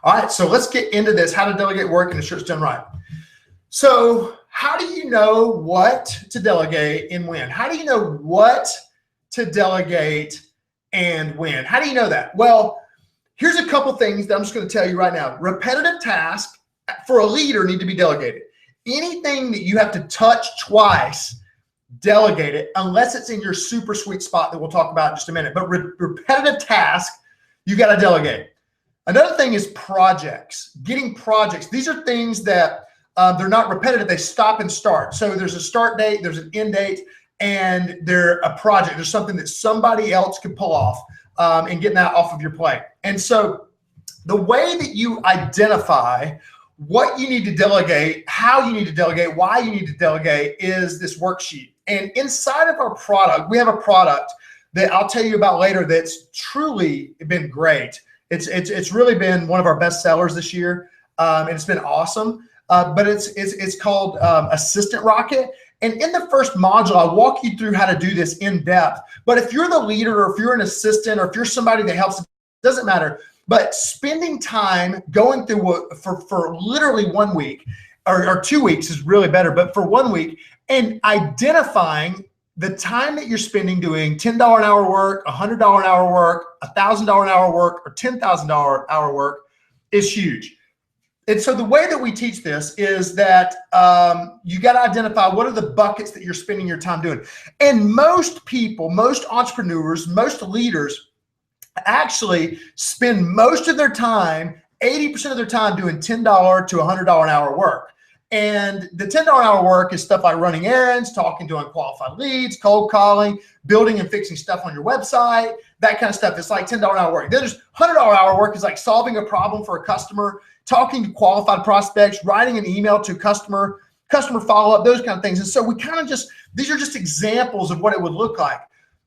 All right, so let's get into this, how to delegate work and ensure it's done right. So how do you know what to delegate and when? How do you know what to delegate and when? How do you know that? Well, here's a couple things that I'm just going to tell you right now. Repetitive tasks for a leader need to be delegated. Anything that you have to touch twice, delegate it, unless it's in your super sweet spot that we'll talk about in just a minute. But repetitive tasks, you got to delegate. Another thing is projects, getting projects. These are things that they're not repetitive. They stop and start. So there's a start date, there's an end date, and they're a project. There's something that somebody else can pull off and getting that off of your plate. And so the way that you identify what you need to delegate, how you need to delegate, why you need to delegate is this worksheet. And inside of our product, we have a product that I'll tell you about later that's truly been great. It's really been one of our best sellers this year, and it's been awesome. But it's called Assistant Rocket. And in the first module, I walk you through how to do this in depth. But if you're the leader, or if you're an assistant, or if you're somebody that helps, it doesn't matter. But spending time going through for literally 1 week or 2 weeks is really better, but for 1 week, and identifying the time that you're spending doing $10 an hour work, $100 an hour work, $1,000 an hour work, or $10,000 an hour work is huge. And so the way that we teach this is that you got to identify what are the buckets that you're spending your time doing. And most people, most entrepreneurs, most leaders actually spend most of their time, 80% of their time doing $10 to $100 an hour work. And the $10 an hour work is stuff like running errands, talking to unqualified leads, cold calling, building and fixing stuff on your website, that kind of stuff. It's like $10 an hour work. Then there's $100 an hour work is like solving a problem for a customer, talking to qualified prospects, writing an email to customer follow-up, those kind of things. And so we kind of these are just examples of what it would look like.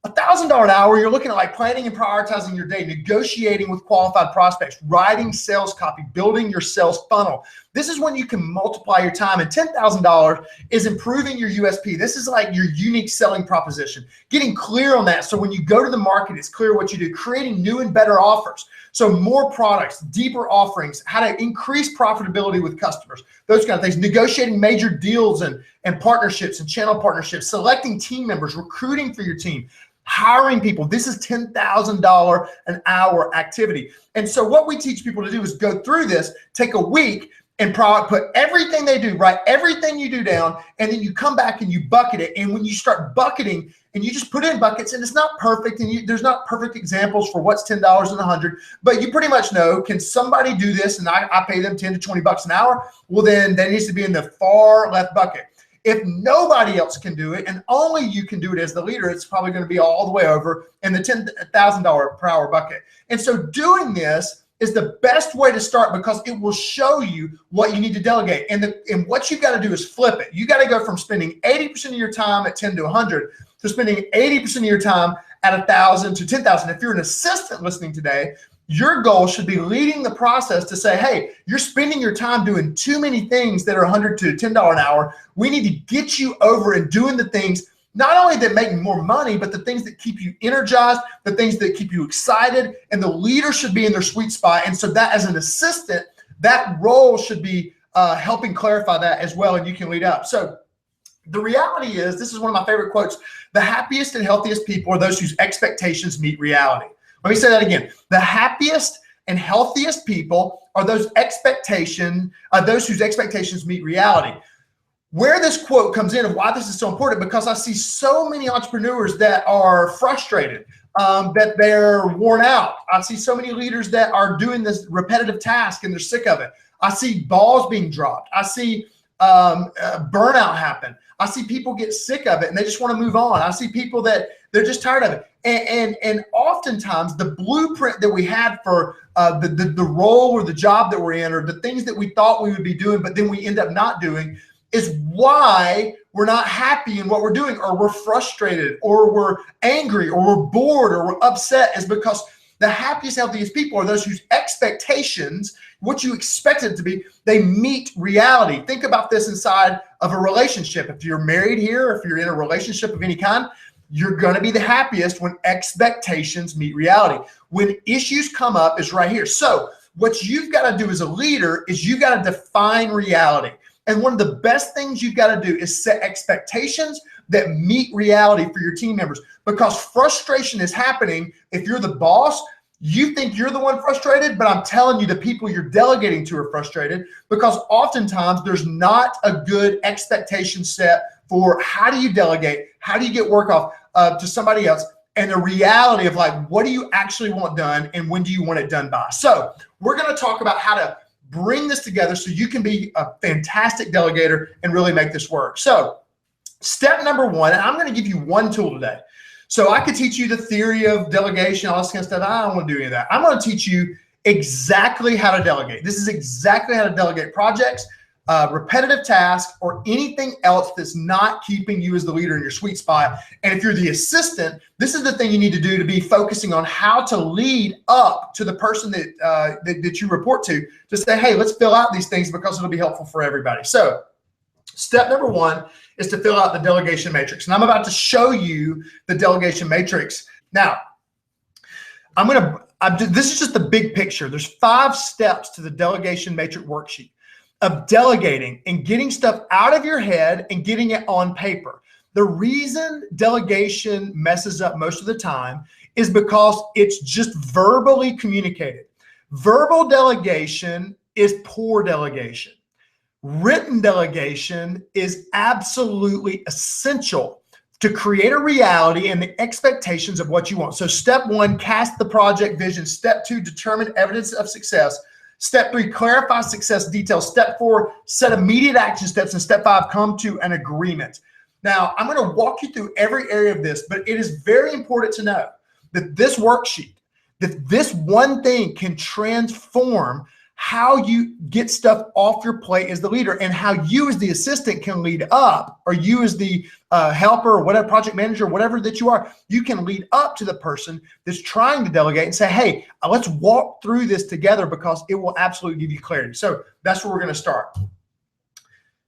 $1,000 an hour, you're looking at like planning and prioritizing your day, negotiating with qualified prospects, writing sales copy, building your sales funnel. This is when you can multiply your time. And $10,000 is improving your USP. This is like your unique selling proposition, getting clear on that. So when you go to the market, it's clear what you do, creating new and better offers. So more products, deeper offerings, how to increase profitability with customers, those kind of things, negotiating major deals and partnerships and channel partnerships, selecting team members, recruiting for your team, hiring people. This is $10,000 an hour activity. And so what we teach people to do is go through this, take a week, and put everything they do, write everything you do down, and then you come back and you bucket it. And when you start bucketing and you just put in buckets, and it's not perfect, and there's not perfect examples for what's $10 and $100, but you pretty much know, can somebody do this and I pay them 10 to 20 bucks an hour? Well, then that needs to be in the far left bucket. If nobody else can do it and only you can do it as the leader, it's probably going to be all the way over in the $10,000 per hour bucket. And so doing this is the best way to start, because it will show you what you need to delegate. And what you've got to do is flip it. You got to go from spending 80% of your time at 10 to 100 to spending 80% of your time at 1,000 to 10,000. If you're an assistant listening today, your goal should be leading the process to say, hey, you're spending your time doing too many things that are $100 to $10 an hour. We need to get you over and doing the things not only that make more money, but the things that keep you energized, the things that keep you excited, and the leader should be in their sweet spot. And so that as an assistant, that role should be helping clarify that as well, and you can lead up. So the reality is, this is one of my favorite quotes, the happiest and healthiest people are those whose expectations meet reality. Let me say that again. The happiest and healthiest people are those whose expectations meet reality. Where this quote comes in and why this is so important, because I see so many entrepreneurs that are frustrated, that they're worn out. I see so many leaders that are doing this repetitive task and they're sick of it. I see balls being dropped. I see burnout happen. I see people get sick of it and they just want to move on. I see people that they're just tired of it. And oftentimes the blueprint that we had for the role or the job that we're in, or the things that we thought we would be doing, but then we end up not doing, is why we're not happy in what we're doing, or we're frustrated, or we're angry, or we're bored, or we're upset, is because the happiest, healthiest people are those whose expectations, what you expect it to be, they meet reality. Think about this inside of a relationship. If you're married here, if you're in a relationship of any kind, you're going to be the happiest when expectations meet reality. When issues come up is right here. So what you've got to do as a leader is you've got to define reality. And one of the best things you've got to do is set expectations that meet reality for your team members, because frustration is happening. If you're the boss, you think you're the one frustrated, but I'm telling you, the people you're delegating to are frustrated, because oftentimes there's not a good expectation set for how do you delegate, how do you get work off to somebody else, and the reality of like, what do you actually want done and when do you want it done by? So we're going to talk about how to bring this together so you can be a fantastic delegator and really make this work. So step number one, and I'm going to give you one tool today. So I could teach you the theory of delegation, all this kind of stuff. I don't want to do any of that. I'm going to teach you exactly how to delegate. This is exactly how to delegate projects, repetitive tasks, or anything else that's not keeping you as the leader in your sweet spot. And if you're the assistant, this is the thing you need to do to be focusing on how to lead up to the person that you report to say, hey, let's fill out these things because it'll be helpful for everybody. So step number one is to fill out the delegation matrix. And I'm about to show you the delegation matrix. Now, this is just the big picture. There's 5 steps to the delegation matrix worksheet of delegating and getting stuff out of your head and getting it on paper. The reason delegation messes up most of the time is because it's just verbally communicated. Verbal delegation is poor delegation. Written delegation is absolutely essential to create a reality and the expectations of what you want. So step 1, cast the project vision. Step 2, determine evidence of success. Step 3, clarify success details. Step 4, set immediate action steps. And step 5, come to an agreement. Now, I'm going to walk you through every area of this, but it is very important to know that this worksheet, that this one thing can transform how you get stuff off your plate as the leader, and how you as the assistant can lead up, or you as the helper or whatever, project manager, whatever that you are, you can lead up to the person that's trying to delegate and say, hey, let's walk through this together, because it will absolutely give you clarity. So that's where we're going to start.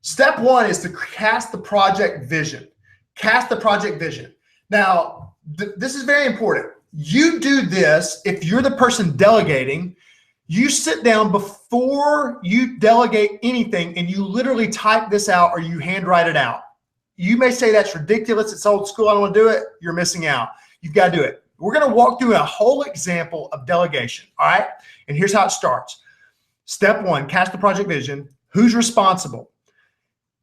Step 1 is to cast the project vision. Cast the project vision. Now, this is very important. You do this if you're the person delegating. You sit down before you delegate anything and you literally type this out, or you handwrite it out. You may say that's ridiculous, it's old school, I don't want to do it. You're missing out. You've got to do it. We're going to walk through a whole example of delegation, all right? And here's how it starts. Step 1, cast the project vision. Who's responsible?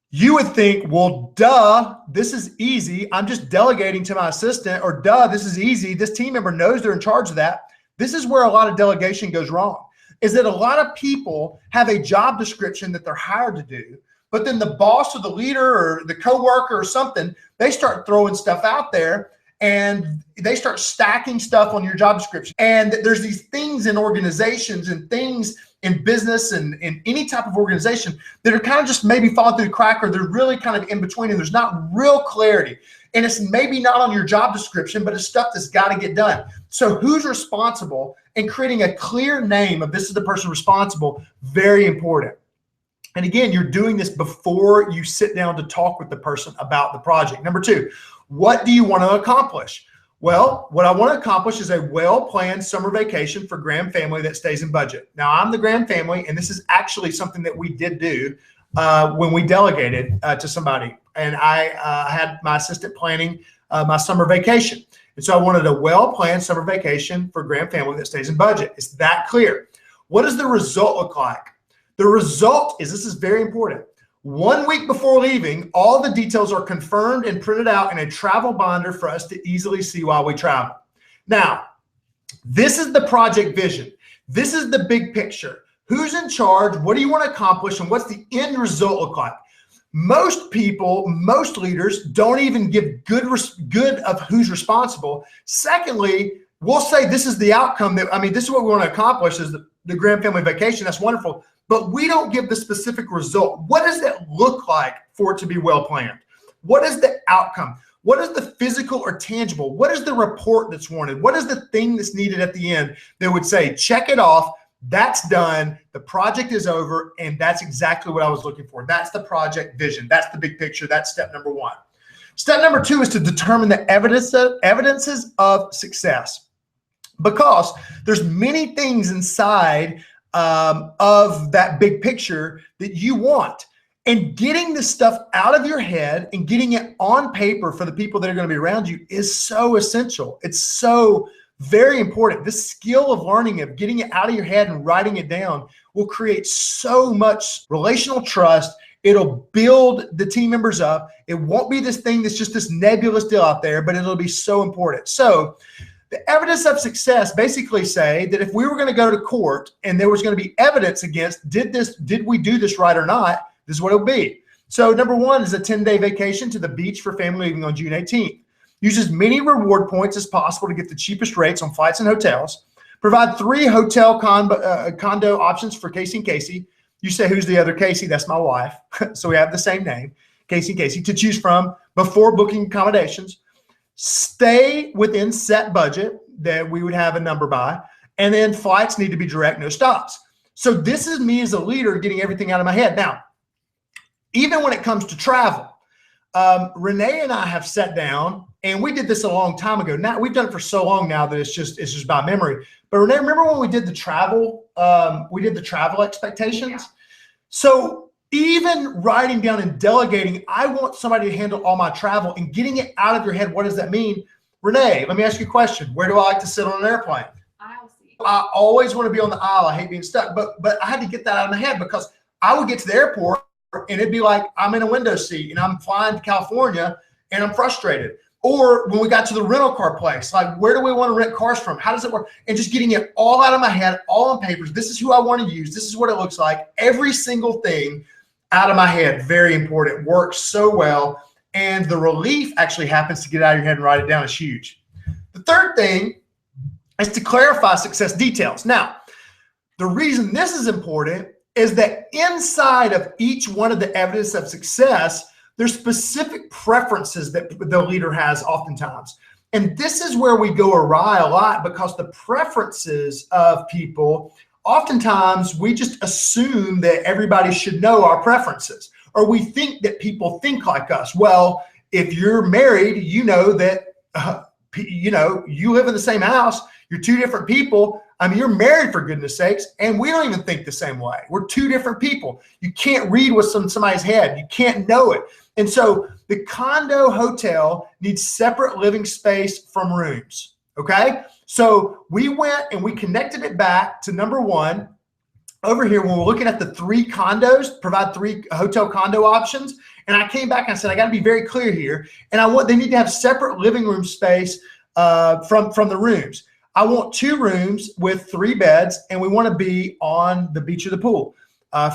You would think, well, duh, this is easy. I'm just delegating to my assistant, or duh, this is easy. This team member knows they're in charge of that. This is where a lot of delegation goes wrong, is that a lot of people have a job description that they're hired to do, but then the boss or the leader or the coworker or something, they start throwing stuff out there and they start stacking stuff on your job description. And there's these things in organizations and things in business and in any type of organization that are kind of just maybe falling through the crack, or they're really kind of in between and there's not real clarity. And it's maybe not on your job description, but it's stuff that's got to get done. So who's responsible, and creating a clear name of this is the person responsible, very important. And again, you're doing this before you sit down to talk with the person about the project. Number 2, what do you want to accomplish? Well, what I want to accomplish is a well-planned summer vacation for Graham family that stays in budget. Now, I'm the Graham family, and this is actually something that we did do when we delegated to somebody. And I had my assistant planning my summer vacation. And so I wanted a well-planned summer vacation for Graham family that stays in budget. It's that clear. What does the result look like? The result is, this is very important. 1 week before leaving, all the details are confirmed and printed out in a travel binder for us to easily see while we travel. Now, this is the project vision. This is the big picture. Who's in charge? What do you want to accomplish? And what's the end result look like? Most people, most leaders don't even give good of who's responsible. Secondly, we'll say this is the outcome this is what we want to accomplish, is the Graham family vacation. That's wonderful. But we don't give the specific result. What does that look like for it to be well planned? What is the outcome? What is the physical or tangible? What is the report that's wanted? What is the thing that's needed at the end that would say, check it off, that's done, the project is over, and that's exactly what I was looking for. That's the project vision. That's the big picture. That's step number 1. Step number 2 is to determine the evidences of success, because there's many things inside of that big picture that you want. And getting this stuff out of your head and getting it on paper for the people that are going to be around you is so essential. It's so very important. This skill of learning, of getting it out of your head and writing it down, will create so much relational trust. It'll build the team members up. It won't be this thing that's just this nebulous deal out there, but it'll be so important. So the evidence of success basically say that if we were going to go to court and there was going to be evidence against, did we do this right or not? This is what it'll be. So number one is a 10-day vacation to the beach for family leaving on June 18th. Use as many reward points as possible to get the cheapest rates on flights and hotels. Provide 3 hotel condo options for Casey and Casey. You say, who's the other Casey? That's my wife. So we have the same name, Casey and Casey, to choose from before booking accommodations. Stay within set budget that we would have a number by. And then flights need to be direct, no stops. So this is me as a leader getting everything out of my head. Now, even when it comes to travel, Renee and I have sat down, and we did this a long time ago. Now we've done it for so long now that it's just by memory. But Renee, remember when we did the travel? We did the travel expectations. Yeah. So even writing down and delegating, I want somebody to handle all my travel and getting it out of your head. What does that mean? Renee, let me ask you a question. Where do I like to sit on an airplane? Aisle seat. I always want to be on the aisle. I hate being stuck. But I had to get that out of my head because I would get to the airport and it'd be like I'm in a window seat and I'm flying to California and I'm frustrated. Or when we got to the rental car place, like, where do we want to rent cars from? How does it work? And just getting it all out of my head, all on papers. This is who I want to use. This is what it looks like. Every single thing out of my head. Very important. Works so well. And the relief actually happens to get out of your head and write it down is huge. The third thing is to clarify success details. Now, the reason this is important is that inside of each one of the evidence of success, there's specific preferences that the leader has oftentimes. And this is where we go awry a lot because the preferences of people, oftentimes we just assume that everybody should know our preferences, or we think that people think like us. Well, if you're married, you know that, you live in the same house, you're 2 different people. I mean, you're married for goodness sakes, and we don't even think the same way. We're 2 different people. You can't read what's in somebody's head. You can't know it. And so the condo hotel needs separate living space from rooms, okay? So we went and we connected it back to number 1 over here when we're looking at the 3 condos, provide 3 hotel condo options. And I came back and I said, I got to be very clear here. And they need to have separate living room space from the rooms. I want 2 rooms with 3 beds, and we want to be on the beach or the pool.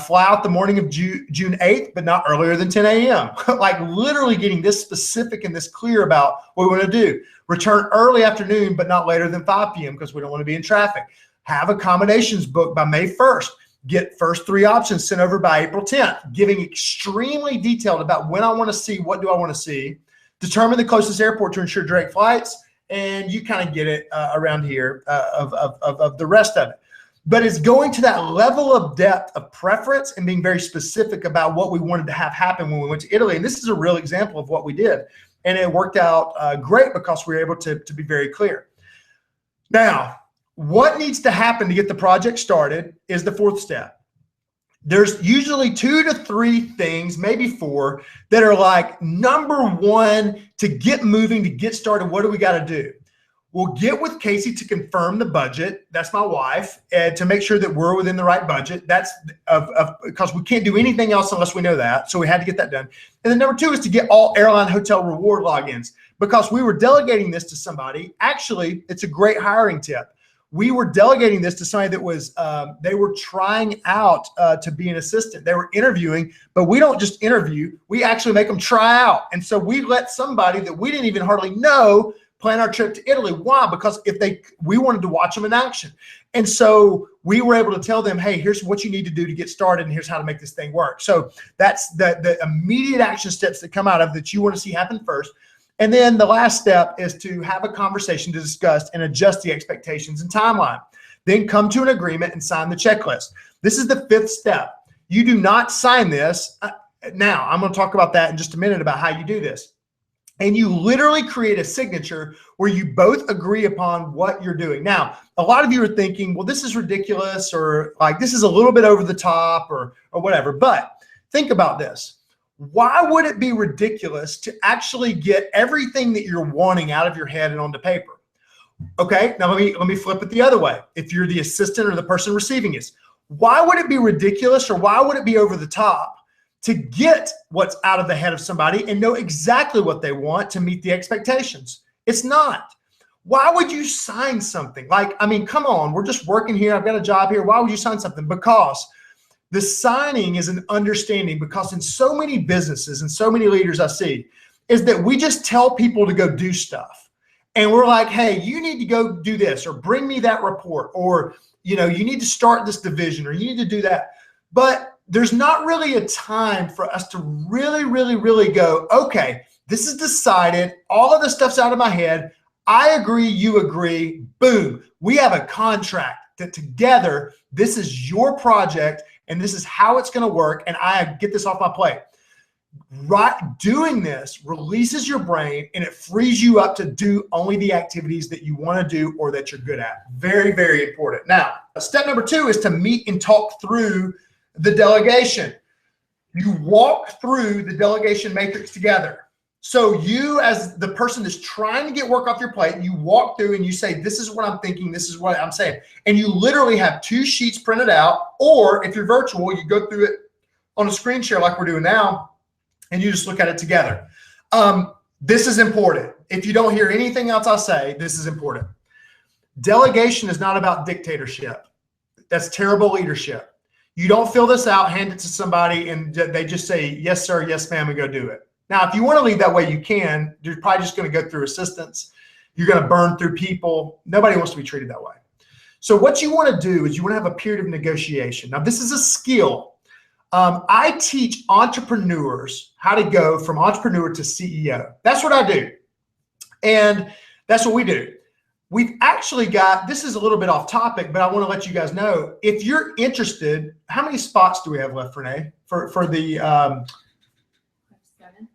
Fly out the morning of June 8th, but not earlier than 10 a.m. Like literally getting this specific and this clear about what we want to do. Return early afternoon, but not later than 5 p.m. because we don't want to be in traffic. Have accommodations booked by May 1st. Get first 3 options sent over by April 10th, giving extremely detailed about when I want to see, what do I want to see. Determine the closest airport to ensure direct flights. And you kind of get it around here of the rest of it. But it's going to that level of depth of preference and being very specific about what we wanted to have happen when we went to Italy. And this is a real example of what we did. And it worked out great because we were able to be very clear. Now, what needs to happen to get the project started is the 4th step. There's usually 2 to 3 things, maybe 4, that are like number 1 to get moving, to get started. What do we got to do? We'll get with Casey to confirm the budget. That's my wife, and to make sure that we're within the right budget. That's because we can't do anything else unless we know that. So we had to get that done. And then number 2 is to get all airline hotel reward logins, because we were delegating this to somebody. Actually, it's a great hiring tip. We were delegating this to somebody that was, they were trying out to be an assistant. They were interviewing, but we don't just interview. We actually make them try out. And so we let somebody that we didn't even hardly know plan our trip to Italy. Why? Because we wanted to watch them in action. And so we were able to tell them, hey, here's what you need to do to get started, and here's how to make this thing work. So that's the immediate action steps that come out of that you want to see happen first. And then the last step is to have a conversation to discuss and adjust the expectations and timeline. Then come to an agreement and sign the checklist. This is the 5th step. You do not sign this. Now, I'm going to talk about that in just a minute about how you do this. and you literally create a signature where you both agree upon what you're doing. Now, a lot of you are thinking, well, this is ridiculous, or like this is a little bit over the top, or whatever. But think about this. Why would it be ridiculous to actually get everything that you're wanting out of your head and onto paper? Okay, now let me flip it the other way. If you're the assistant or the person receiving it, why would it be ridiculous, or why would it be over the top to get what's out of the head of somebody and know exactly what they want to meet the expectations? It's not. Why would you sign something? Like, I mean, come on, we're just working here. I've got a job here. Why would you sign something? Because the signing is an understanding, because in so many businesses and so many leaders I see is that we just tell people to go do stuff. And we're like, hey, you need to go do this, or bring me that report, or, you know, you need to start this division, or you need to do that. But there's not really a time for us to really go, okay, this is decided. All of the stuff's out of my head. I agree, you agree, boom. We have a contract that together, this is your project and this is how it's going to work. And I get this off my plate. Right, doing this releases your brain and it frees you up to do only the activities that you want to do or that you're good at. Very, very important. Now, step number 2 is to meet and talk through the delegation. You walk through the delegation matrix together. So you, as the person that's trying to get work off your plate, you walk through and you say, this is what I'm thinking, this is what I'm saying. And you literally have 2 sheets printed out, or if you're virtual, you go through it on a screen share like we're doing now, and you just look at it together. This is important. If you don't hear anything else I say, this is important. Delegation is not about dictatorship. That's terrible leadership. You don't fill this out, hand it to somebody, and they just say, yes, sir, yes, ma'am, and go do it. Now, if you want to lead that way, you can. You're probably just going to go through assistants. You're going to burn through people. Nobody wants to be treated that way. So what you want to do is you want to have a period of negotiation. Now, this is a skill. I teach entrepreneurs how to go from entrepreneur to CEO. That's what I do. And that's what we do. We've actually got, this is a little bit off topic, but I want to let you guys know, if you're interested, how many spots do we have left, Renee, for the 7?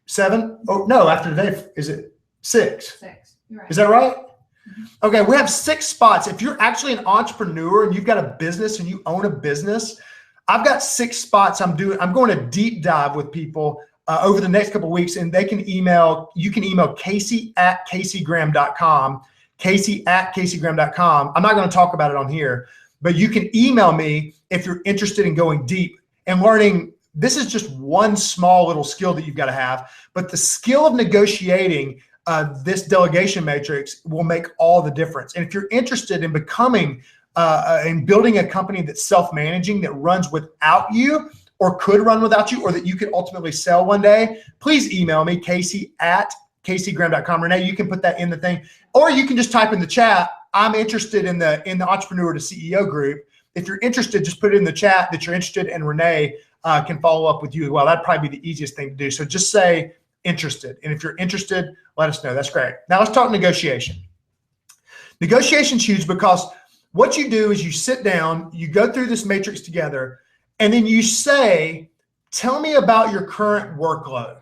7? Oh, no, after today, is it 6? 6. You're right. Is that right? Mm-hmm. Okay, we have 6 spots. If you're actually an entrepreneur and you've got a business and you own a business, I've got 6 spots I'm going to deep dive with people over the next couple of weeks, and you can email Casey@CaseyGraham.com, Casey@CaseyGraham.com. I'm not going to talk about it on here, but you can email me if you're interested in going deep and learning. This is just one small little skill that you've got to have, but the skill of negotiating this delegation matrix will make all the difference. And if you're interested in becoming in building a company that's self-managing, that runs without you or could run without you, or that you could ultimately sell one day, please email me, Casey@CaseyGraham.com. Renee, you can put that in the thing, or you can just type in the chat, I'm interested in the Entrepreneur to CEO group. If you're interested, just put it in the chat that you're interested, and Renee can follow up with you as well. That'd probably be the easiest thing to do. So just say interested. And if you're interested, let us know. That's great. Now let's talk negotiation. Negotiation's huge because what you do is you sit down, you go through this matrix together, and then you say, tell me about your current workload.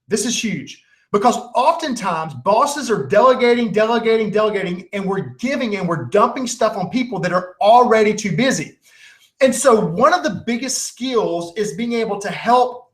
This is huge because oftentimes bosses are delegating, and we're dumping stuff on people that are already too busy. And so one of the biggest skills is being able to help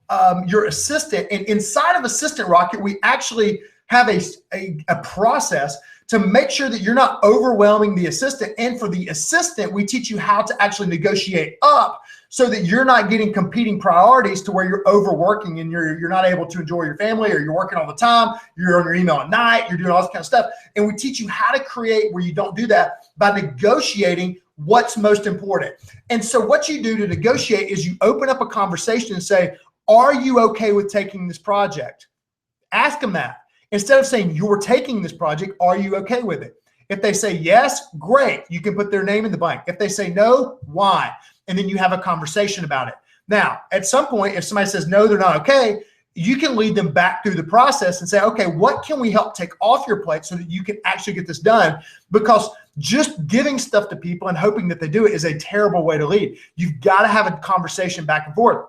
your assistant. And inside of Assistant Rocket, we actually have a process to make sure that you're not overwhelming the assistant. And for the assistant, we teach you how to actually negotiate up so that you're not getting competing priorities to where you're overworking and you're not able to enjoy your family, or you're working all the time, you're on your email at night, you're doing all this kind of stuff. And we teach you how to create where you don't do that by negotiating what's most important. And so what you do to negotiate is you open up a conversation and say, are you okay with taking this project? Ask them that. Instead of saying you're taking this project, are you okay with it? If they say yes, great. You can put their name in the blank. If they say no, why? And then you have a conversation about it. Now, at some point, if somebody says no, they're not okay, you can lead them back through the process and say, okay, what can we help take off your plate so that you can actually get this done? Because just giving stuff to people and hoping that they do it is a terrible way to lead. You've got to have a conversation back and forth.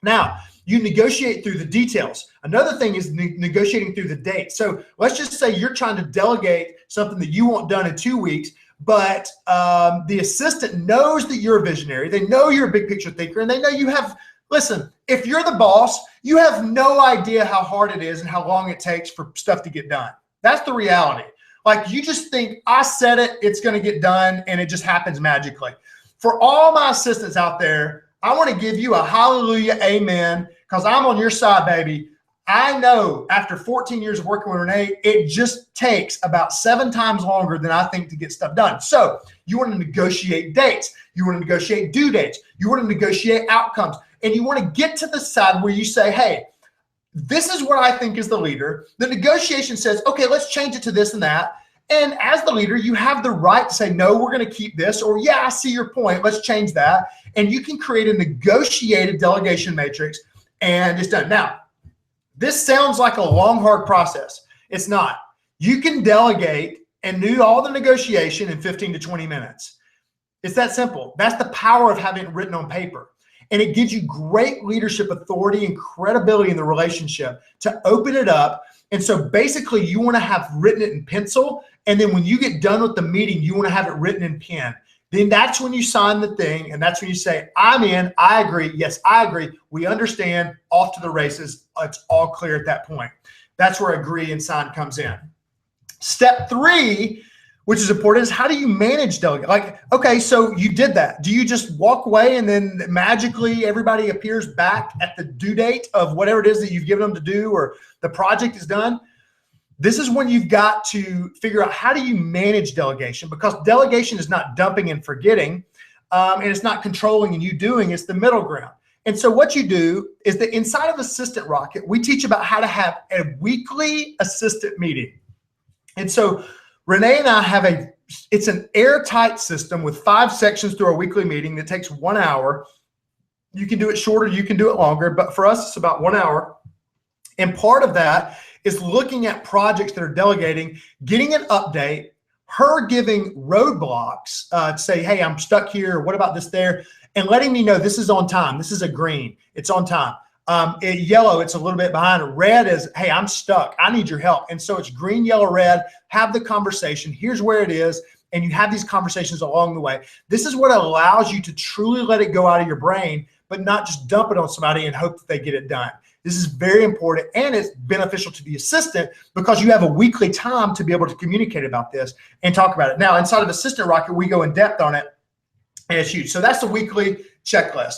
Now, You negotiate through the details. Another thing is negotiating through the date. So let's just say you're trying to delegate something that you want done in 2 weeks, but the assistant knows that you're a visionary. They know you're a big picture thinker, and they know you have, listen, if you're the boss, you have no idea how hard it is and how long it takes for stuff to get done. That's the reality. Like, you just think, I said it, it's going to get done, and it just happens magically. For all my assistants out there, I want to give you a hallelujah, amen, because I'm on your side, baby. I know after 14 years of working with Renee, it just takes about 7 times longer than I think to get stuff done. So you want to negotiate dates. You want to negotiate due dates. You want to negotiate outcomes. And you want to get to the side where you say, hey, this is what I think is the leader. The negotiation says, okay, let's change it to this and that. And as the leader, you have the right to say, no, we're going to keep this, or yeah, I see your point, let's change that. And you can create a negotiated delegation matrix, and it's done. Now, this sounds like a long, hard process. It's not. You can delegate and do all the negotiation in 15 to 20 minutes. It's that simple. That's the power of having it written on paper. And it gives you great leadership authority and credibility in the relationship to open it up. And so basically you want to have written it in pencil. And then when you get done with the meeting, you want to have it written in pen. Then that's when you sign the thing. And that's when you say, I'm in, I agree. Yes, I agree. We understand, off to the races. It's all clear at that point. That's where agree and sign comes in. Step 3, which is important, is how do you manage delegate? Like, okay, so you did that. Do you just walk away and then magically everybody appears back at the due date of whatever it is that you've given them to do, or the project is done? This is when you've got to figure out, how do you manage delegation? Because delegation is not dumping and forgetting, and it's not controlling and you doing, it's the middle ground. And so what you do is that inside of Assistant Rocket, we teach about how to have a weekly assistant meeting. And so Renee and I have it's an airtight system with 5 sections through our weekly meeting that takes 1 hour. You can do it shorter, you can do it longer, but for us, it's about 1 hour. And part of that is looking at projects that are delegating, getting an update, her giving roadblocks to say, hey, I'm stuck here. What about this there? And letting me know this is on time. This is a green. It's on time. Yellow, it's a little bit behind. Red is, hey, I'm stuck. I need your help. And so it's green, yellow, red. Have the conversation. Here's where it is. And you have these conversations along the way. This is what allows you to truly let it go out of your brain, but not just dump it on somebody and hope that they get it done. This is very important, and it's beneficial to the assistant because you have a weekly time to be able to communicate about this and talk about it. Now, inside of Assistant Rocket, we go in depth on it, and it's huge. So that's the weekly checklist.